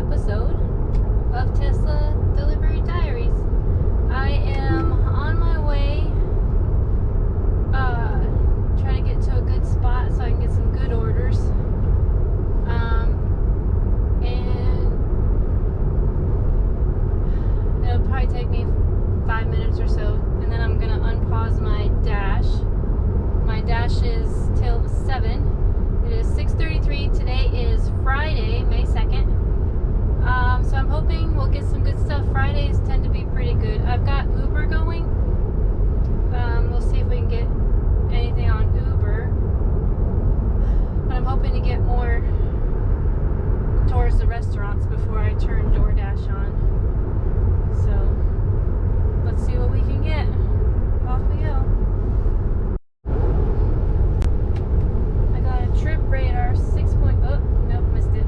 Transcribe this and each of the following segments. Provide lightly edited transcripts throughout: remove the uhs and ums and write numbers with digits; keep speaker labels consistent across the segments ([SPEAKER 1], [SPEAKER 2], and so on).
[SPEAKER 1] episode of Tesla Delivery Diaries. I am on my way, trying to get to a good spot so I can get some good orders. And it'll probably take me 5 minutes or so, and then I'm gonna unpause my dash. My dash is till 7. It is 6:33. Today is Friday, May 2nd. So I'm hoping we'll get some good stuff. Fridays tend to be pretty good. I've got Uber going. We'll see if we can get anything on Uber. But I'm hoping to get more towards the restaurants before I turn DoorDash on. So let's see what we can get. Off we go. I got a Trip Radar 6. Oh, nope, missed it.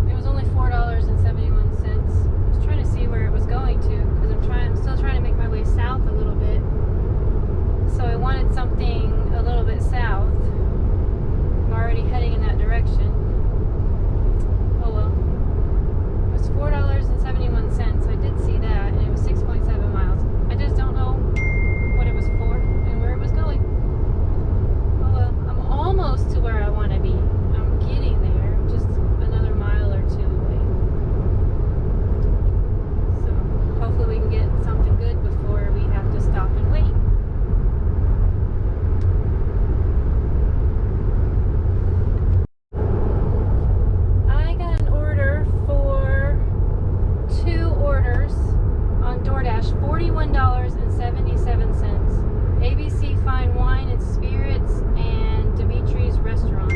[SPEAKER 1] It was only $4.71. I was trying to see where it was going to because I'm still trying to make my way south a little bit. So I wanted something a little bit south. I'm already heading in that direction. Oh well. It was $4.71. I did see that, and it was 6.7 miles. I just don't know what it was for and where it was going. Oh well. I'm almost to where I want to be. I'm getting there. Just another mile or two away. So hopefully we can get something good before we have to stop and wait. I got an order for 2 orders on DoorDash, $41.77. ABC Fine Wine and Spirits and Dimitri's Restaurant.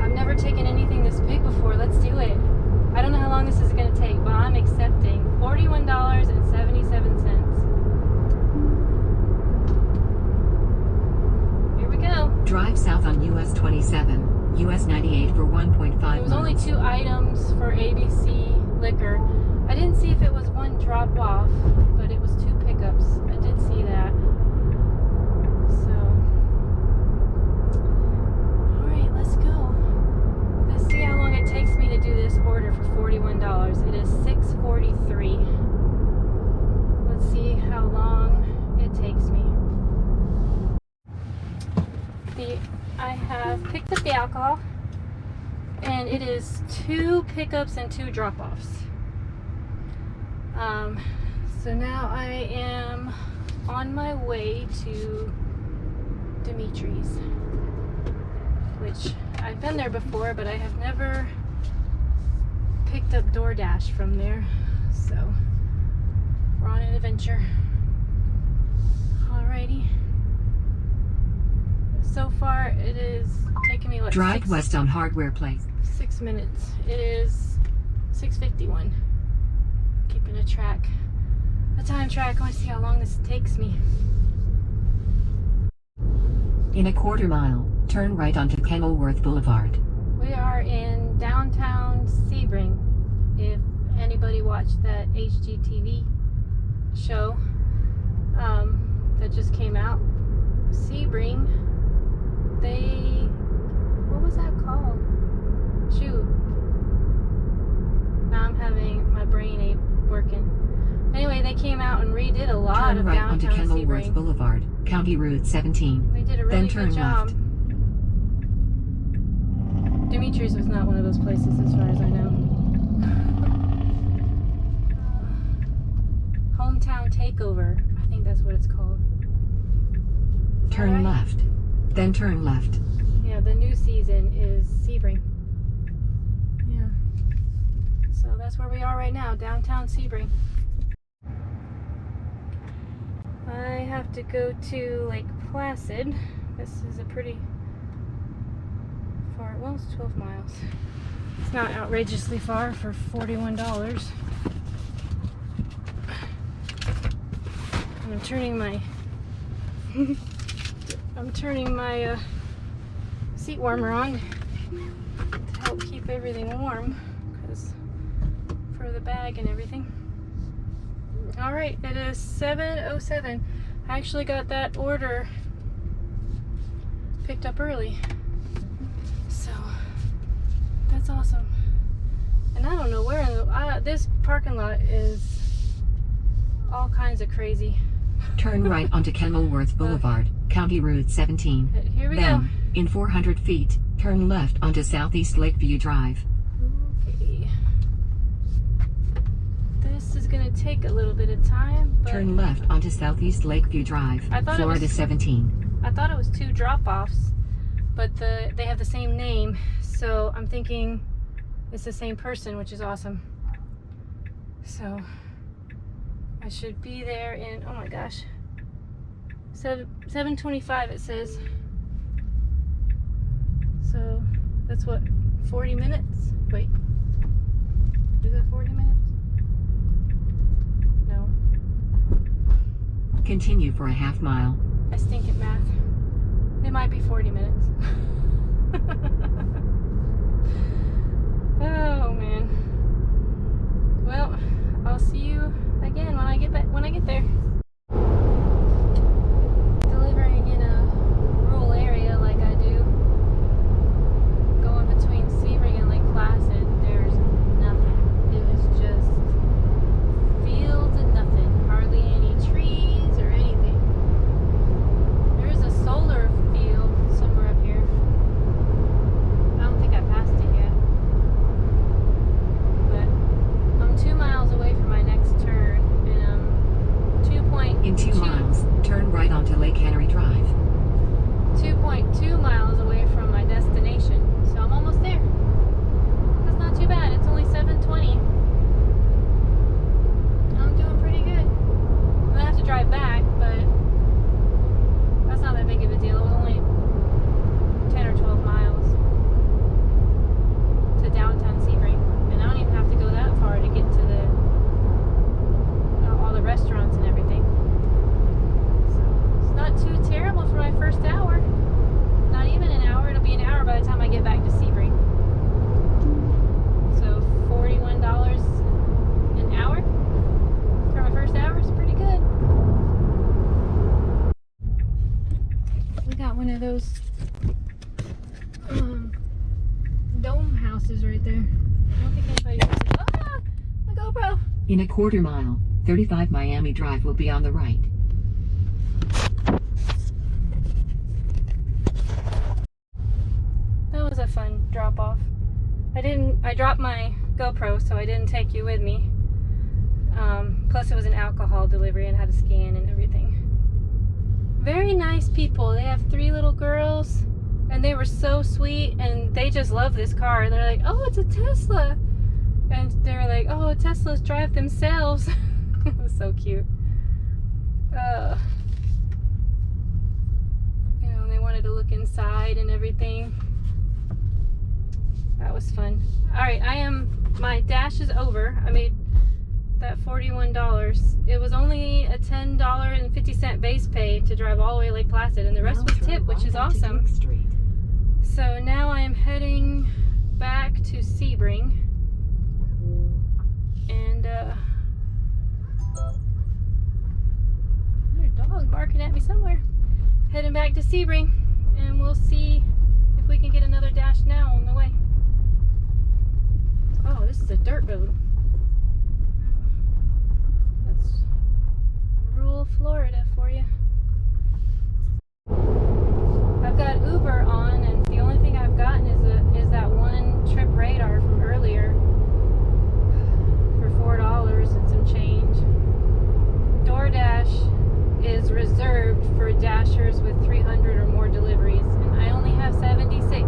[SPEAKER 1] I've never taken anything this big before. Let's do it. I don't know how long this is going to take, but I'm accepting. $41.77. Here we go.
[SPEAKER 2] Drive south on US 27, US 98 for 1.5
[SPEAKER 1] It was only 2 items for ABC Liquor. I didn't see if it was one drop off, but it was 2 pickups. I did see that. So, alright, let's go. Let's see how long it takes me to do this order for $41. It is 6:43. Let's see how long it takes me. I have picked up the alcohol, and it is 2 pickups and 2 drop-offs. So now I am on my way to Dimitri's, which I've been there before, but I have never picked up DoorDash from there. So we're on an adventure. Alrighty. So far it is taking me
[SPEAKER 2] Drive west on Hardware Place.
[SPEAKER 1] 6 minutes. It is 6:51. Keeping a time track. I want to see how long this takes me.
[SPEAKER 2] In a quarter mile, turn right onto Kenilworth Boulevard.
[SPEAKER 1] We are in downtown Sebring. If anybody watched that HGTV show that just came out, Sebring, what was that called? Shoot. Now I'm having my brain ain't working. Anyway, they came out and redid a lot
[SPEAKER 2] Turn
[SPEAKER 1] of
[SPEAKER 2] right onto
[SPEAKER 1] downtown
[SPEAKER 2] Kenilworth
[SPEAKER 1] Sebring.
[SPEAKER 2] Boulevard, County Route 17.
[SPEAKER 1] They did a really
[SPEAKER 2] Then turn
[SPEAKER 1] good job.
[SPEAKER 2] left.
[SPEAKER 1] Dimitri's was not one of those places as far as I know. Hometown Takeover. I think that's what it's called.
[SPEAKER 2] Turn
[SPEAKER 1] Alright.
[SPEAKER 2] left. Then turn left.
[SPEAKER 1] Yeah, the new season is Sebring. Yeah. So that's where we are right now, downtown Sebring. I have to go to Lake Placid. This is a pretty far, well, it's 12 miles. It's not outrageously far for $41. And I'm turning my seat warmer on to help keep everything warm, because for the bag and everything. Alright, it is 7:07. I actually got that order picked up early, so that's awesome. And I don't know where in the So this parking lot is all kinds of crazy.
[SPEAKER 2] Turn right onto Kenilworth Boulevard, County Route 17.
[SPEAKER 1] Here we
[SPEAKER 2] Then, in 400 feet, turn left onto Southeast Lakeview Drive.
[SPEAKER 1] go. Okay. This is gonna take a little bit of time, but
[SPEAKER 2] Turn left onto Southeast Lakeview Drive,
[SPEAKER 1] I thought it
[SPEAKER 2] Florida
[SPEAKER 1] was-
[SPEAKER 2] 17.
[SPEAKER 1] I thought it was 2 drop-offs, but they have the same name, so I'm thinking it's the same person, which is awesome. So I should be there in, oh my gosh, 7:25 it says. So that's what, 40 minutes? Wait, is it 40 minutes? No,
[SPEAKER 2] Continue for a half mile.
[SPEAKER 1] I stink at math. It might be 40 minutes. Oh man. Well, I'll see you again when I get back, when I get there. Delivering in a rural area like I do, going between Sebring and Lake Placid, there's nothing. It is just fields and nothing. Hardly any trees or anything. There is a solar field somewhere up here. I don't think I passed it yet. But I'm 2 miles away from my next turn, and I'm 2.2
[SPEAKER 2] In 2 miles, turn right onto Lake Henry Drive.
[SPEAKER 1] 2.2 miles away from my destination. So I'm almost there. That's not too bad. It's only 7:20. I'm doing pretty good. I'm gonna have to drive back, but that's not that big of a deal. It was only 10 or 12 miles to downtown Sebring, and I don't even have to go that far to get to the all the restaurants and everything. So it's not too terrible for my first hour. Not even an hour. It'll be an hour by the time I get back to Sebring. So $41 an hour for my first hour is pretty good. We got one of those dome houses right there. I don't think anybody uses. Ah, the GoPro.
[SPEAKER 2] In a quarter mile, 35 Miami Drive will be on the right.
[SPEAKER 1] That was a fun drop off. I dropped my GoPro, so I didn't take you with me. Plus it was an alcohol delivery and had to scan and everything. Very nice people. They have 3 little girls and they were so sweet, and they just love this car. They're like, oh, it's a Tesla. And they're like, oh, Teslas drive themselves. It was so cute. You know, they wanted to look inside and everything. That was fun. Alright, my dash is over. I made that $41. It was only a $10.50 base pay to drive all the way to Lake Placid, and the rest was tip, which is awesome. So now I am heading back to Sebring. And another dog barking at me somewhere. Heading back to Sebring, and we'll see if we can get another dash now on the way. Oh, this is a dirt road. That's rural Florida for you. I've got Uber on, and the only thing I've gotten is that one trip radar from earlier for $4 and some change. DoorDash is reserved for dashers with 300 or more deliveries, and I only have 76.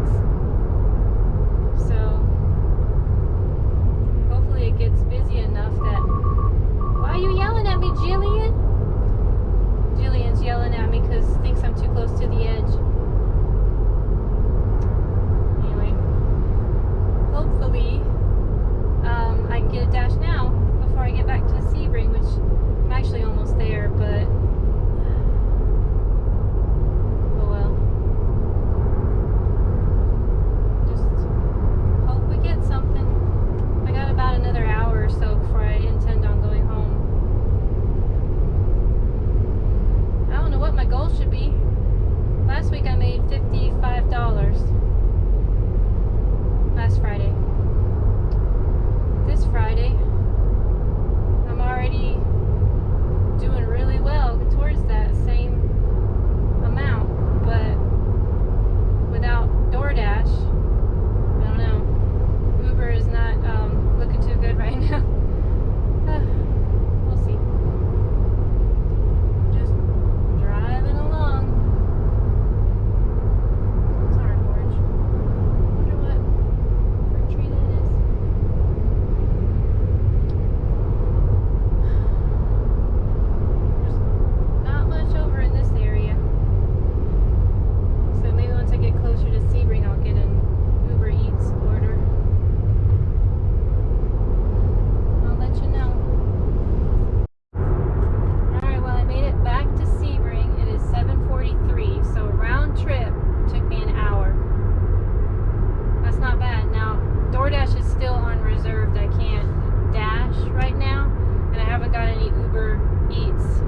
[SPEAKER 1] DoorDash is still on reserved. I can't dash right now, and I haven't got any Uber Eats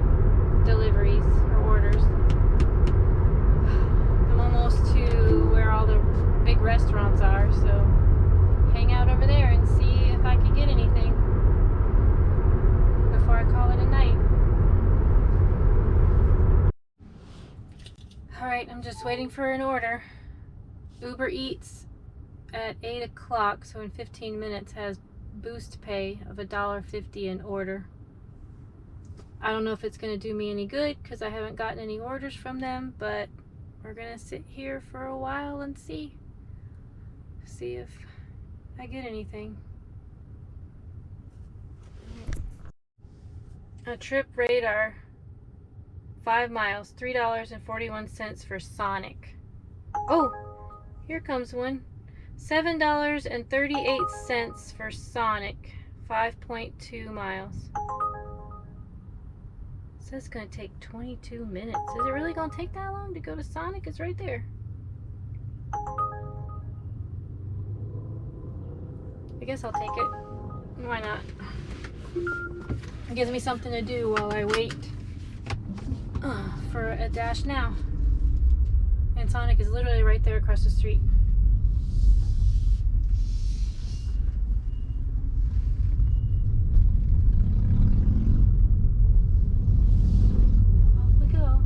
[SPEAKER 1] deliveries or orders. I'm almost to where all the big restaurants are, so hang out over there and see if I can get anything before I call it a night. Alright, I'm just waiting for an order. Uber Eats at 8 o'clock, so in 15 minutes, has boost pay of $1.50 an order. I don't know if it's going to do me any good because I haven't gotten any orders from them, but we're going to sit here for a while and see if I get anything. A trip radar, 5 miles, $3.41 for Sonic. Oh, here comes one. $7.38 for Sonic, 5.2 miles. It says it's going to take 22 minutes. Is it really going to take that long to go to Sonic? It's right there. I guess I'll take it. Why not? It gives me something to do while I wait for a Dash Now. And Sonic is literally right there across the street. Off we go. Oh,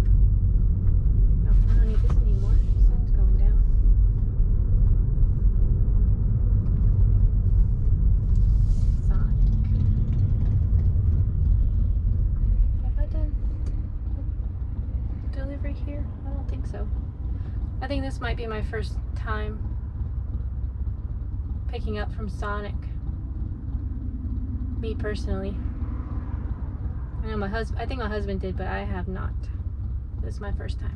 [SPEAKER 1] I don't need this anymore. The sun's going down. Sonic. Have I done delivery here? I don't think so. I think this might be my first time picking up from Sonic. Me personally. I know I think my husband did, but I have not. This is my first time.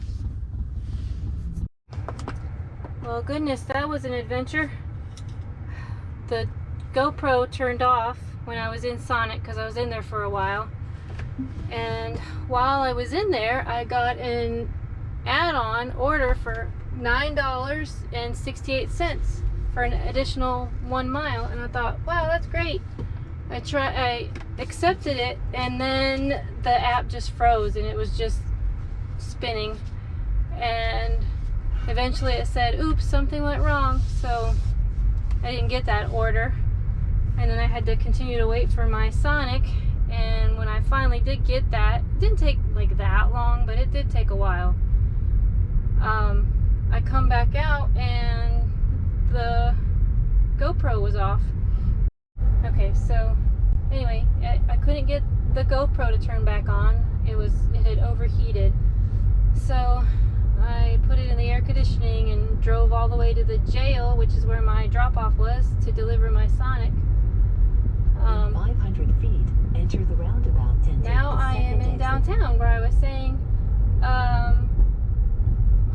[SPEAKER 1] Well, goodness, that was an adventure. The GoPro turned off when I was in Sonic because I was in there for a while. And while I was in there, I got an add-on order for $9.68 for an additional 1 mile, and I thought, wow, that's great. I accepted it, and then the app just froze and it was just spinning, and eventually it said, oops, something went wrong, so I didn't get that order, and then I had to continue to wait for my Sonic. And when I finally did get that, it didn't take like that long, but it did take a while. I come back out and the GoPro was off. Okay, so anyway, I couldn't get the GoPro to turn back on. It had overheated. So I put it in the air conditioning and drove all the way to the jail, which is where my drop-off was, to deliver my Sonic.
[SPEAKER 2] 500 feet, enter the roundabout and
[SPEAKER 1] now I am in downtown, where I was saying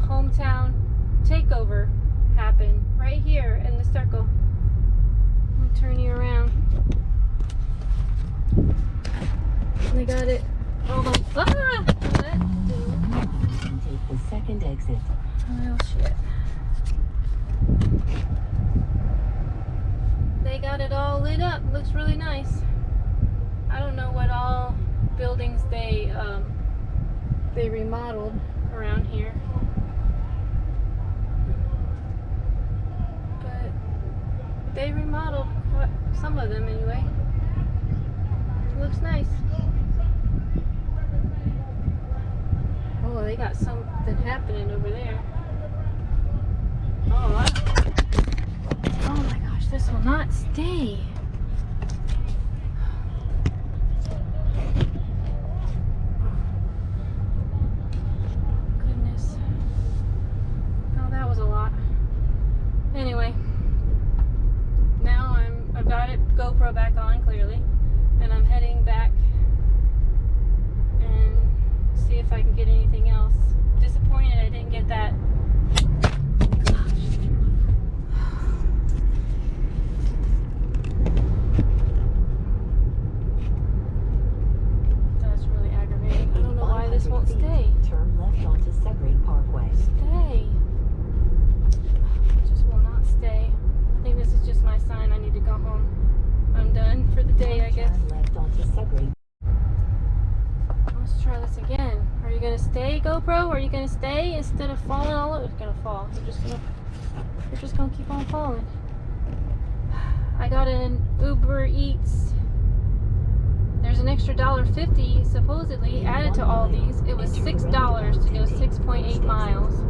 [SPEAKER 1] hometown takeover happened right here in the circle. I'll turn you around. They got it. Hold on. Ah!
[SPEAKER 2] and take the second exit.
[SPEAKER 1] Oh shit. They got it all lit up. Looks really nice. I don't know what all buildings they remodeled around here, but they remodeled some of them anyway. It looks nice. Oh, they got something happening over there. Oh my gosh, this will not stay. Goodness. Oh, that was a lot. Anyway, now I've got it GoPro back on clearly, and I'm heading back and see if I can get anything else. Disappointed I didn't get that. That's really aggravating. I don't know why this won't stay.
[SPEAKER 2] Turn left onto Segre Parkway.
[SPEAKER 1] Stay. It just will not stay. I think this is just my sign I need to go home. I'm done for the day, I guess.
[SPEAKER 2] Turn left onto Sudbury.
[SPEAKER 1] Let's try this again. Are you gonna stay, GoPro? Are you gonna stay instead of falling all over? It's gonna fall. You're just gonna keep on falling. I got an Uber Eats. There's an extra $1.50 supposedly added to all these. It was $6 to go 6.8 miles.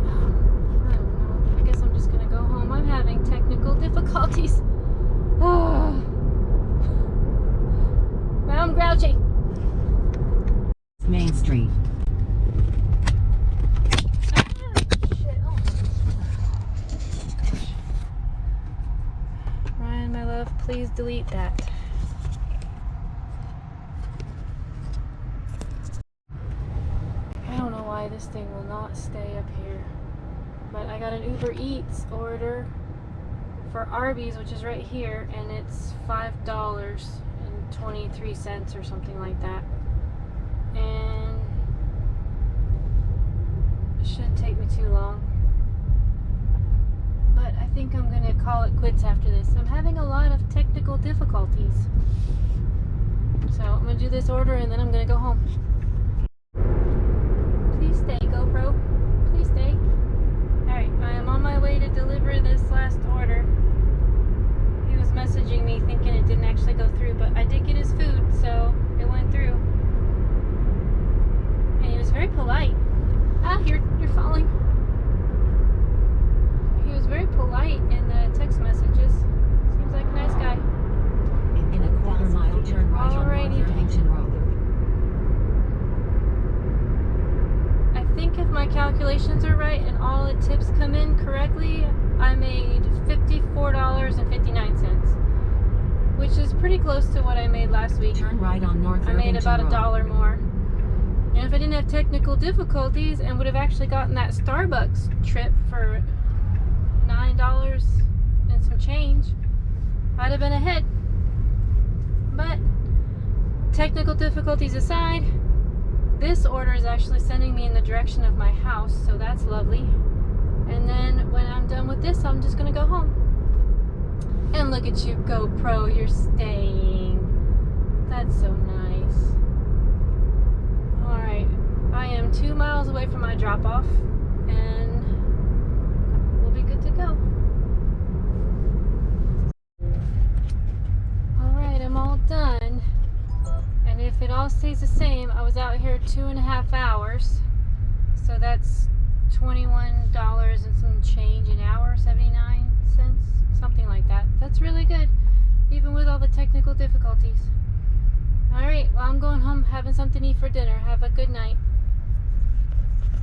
[SPEAKER 1] I don't know. I guess I'm just gonna go home. I'm having technical difficulties. Now I'm grouchy.
[SPEAKER 2] Main Street.
[SPEAKER 1] Ryan, my love, please delete that. I don't know why this thing will not stay up here. But I got an Uber Eats order for Arby's, which is right here, and it's $5.23 or something like that. And it shouldn't take me too long. But I think I'm gonna call it quits after this. I'm having a lot of technical difficulties. So I'm gonna do this order and then I'm gonna go home. Please stay, GoPro. Please stay. Alright, I am on my way to deliver this last order. He was messaging me thinking it didn't actually go through, but I did get his food, so it went through. And he was very polite. Ah, you're falling. He was very polite in the text messages. Seems like a nice guy.
[SPEAKER 2] In a quarter mile, turn right on
[SPEAKER 1] Alrighty.
[SPEAKER 2] North Irvington Road.
[SPEAKER 1] I think if my calculations are right and all the tips come in correctly, I made $54.59, which is pretty close to what I made last week.
[SPEAKER 2] Turn right on North
[SPEAKER 1] I made
[SPEAKER 2] Irvington
[SPEAKER 1] about
[SPEAKER 2] Road.
[SPEAKER 1] $1 more. And if I didn't have technical difficulties and would have actually gotten that Starbucks trip for $9 and some change, I'd have been ahead. But technical difficulties aside, this order is actually sending me in the direction of my house, so that's lovely. And then when I'm done with this, I'm just gonna go home. And look at you, GoPro, you're staying. That's so nice. Alright, I am 2 miles away from my drop-off, and we'll be good to go. Alright, I'm all done. And if it all stays the same, I was out here 2.5 hours. So that's $21 and some change an hour, 79 cents, something like that. That's really good, even with all the technical difficulties. Alright, well, I'm going home having something to eat for dinner. Have a good night.